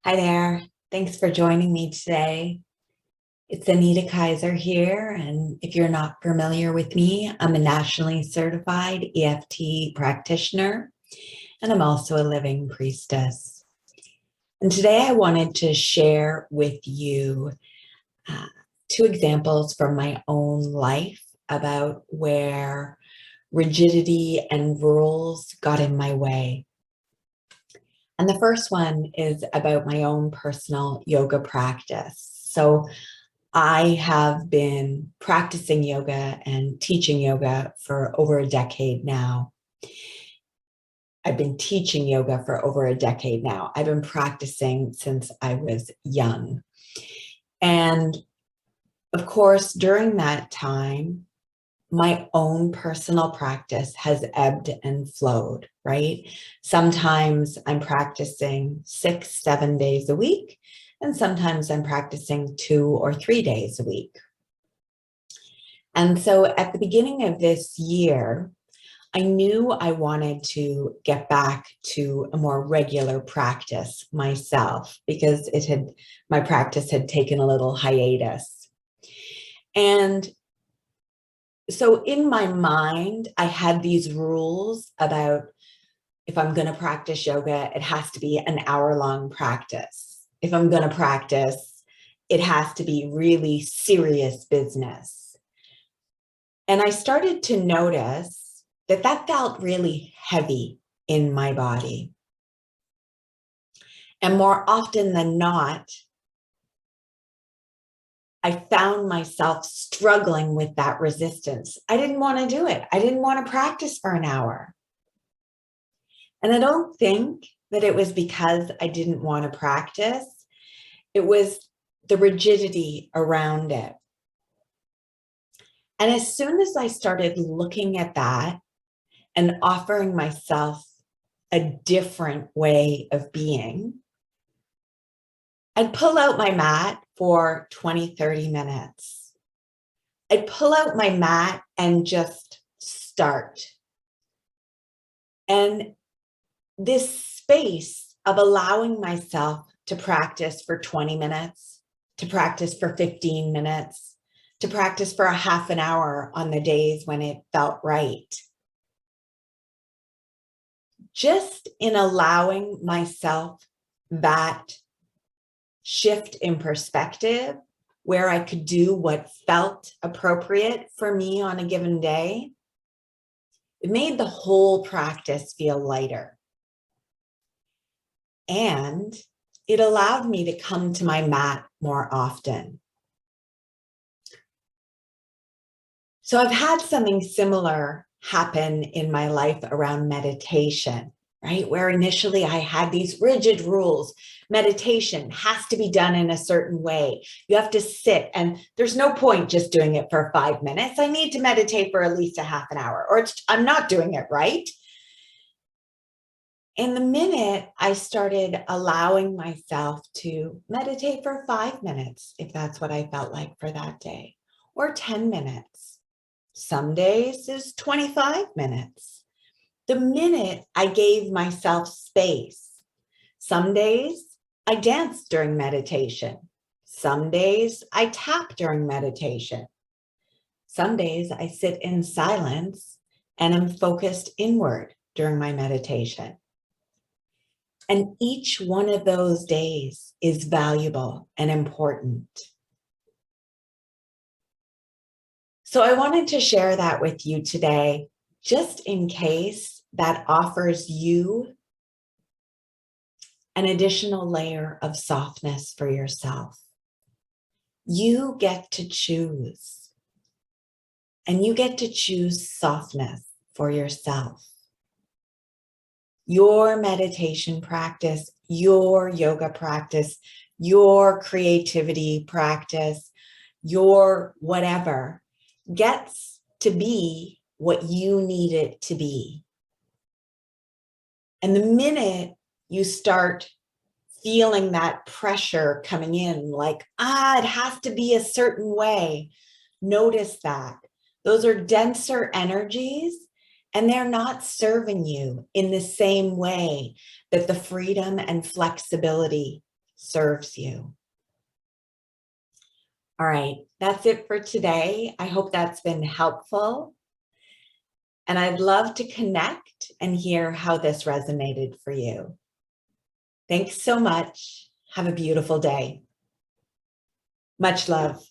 Hi there. Thanks for joining me today. It's Anita Kaiser here, and if you're not familiar with me, I'm a nationally certified EFT practitioner, and I'm also a living priestess. And today I wanted to share with you uh, two examples from my own life about where rigidity and rules got in my way. And the first one is about my own personal yoga practice. So I have been practicing yoga and teaching yoga for over a decade now. I've been teaching yoga for over a decade now. I've been practicing since I was young. And of course, during that time, my own personal practice has ebbed and flowed, right? Sometimes I'm practicing 6, 7 days a week, and sometimes I'm practicing 2 or 3 days a week. And so at the beginning of this year, I knew I wanted to get back to a more regular practice myself because my practice had taken a little hiatus. And so in my mind, I had these rules about if I'm going to practice yoga, it has to be an hour-long practice. If I'm going to practice, it has to be really serious business. And I started to notice that that felt really heavy in my body. And more often than not, I found myself struggling with that resistance. I didn't want to do it. I didn't want to practice for an hour. And I don't think that it was because I didn't want to practice. It was the rigidity around it. And as soon as I started looking at that and offering myself a different way of being, I'd pull out my mat for 20, 30 minutes. I'd pull out my mat and just start. And this space of allowing myself to practice for 20 minutes, to practice for 15 minutes, to practice for a half an hour on the days when it felt right. Just in allowing myself that shift in perspective where I could do what felt appropriate for me on a given day, it made the whole practice feel lighter. And it allowed me to come to my mat more often. So I've had something similar happen in my life around meditation, right? Where initially I had these rigid rules. Meditation has to be done in a certain way. You have to sit, and there's no point just doing it for 5 minutes. I need to meditate for at least a half an hour, or I'm not doing it right. And the minute I started allowing myself to meditate for 5 minutes, if that's what I felt like for that day, or 10 minutes, some days is 25 minutes. The minute I gave myself space, some days I dance during meditation. Some days I tap during meditation. Some days I sit in silence and am focused inward during my meditation. And each one of those days is valuable and important. So I wanted to share that with you today, just in case that offers you an additional layer of softness for yourself. You get to choose, and you get to choose softness for yourself. Your meditation practice, your yoga practice, your creativity practice, your whatever gets to be what you need it to be. And the minute you start feeling that pressure coming in, like, it has to be a certain way, notice that. Those are denser energies, and they're not serving you in the same way that the freedom and flexibility serves you. All right, that's it for today. I hope that's been helpful. And I'd love to connect and hear how this resonated for you. Thanks so much. Have a beautiful day. Much love.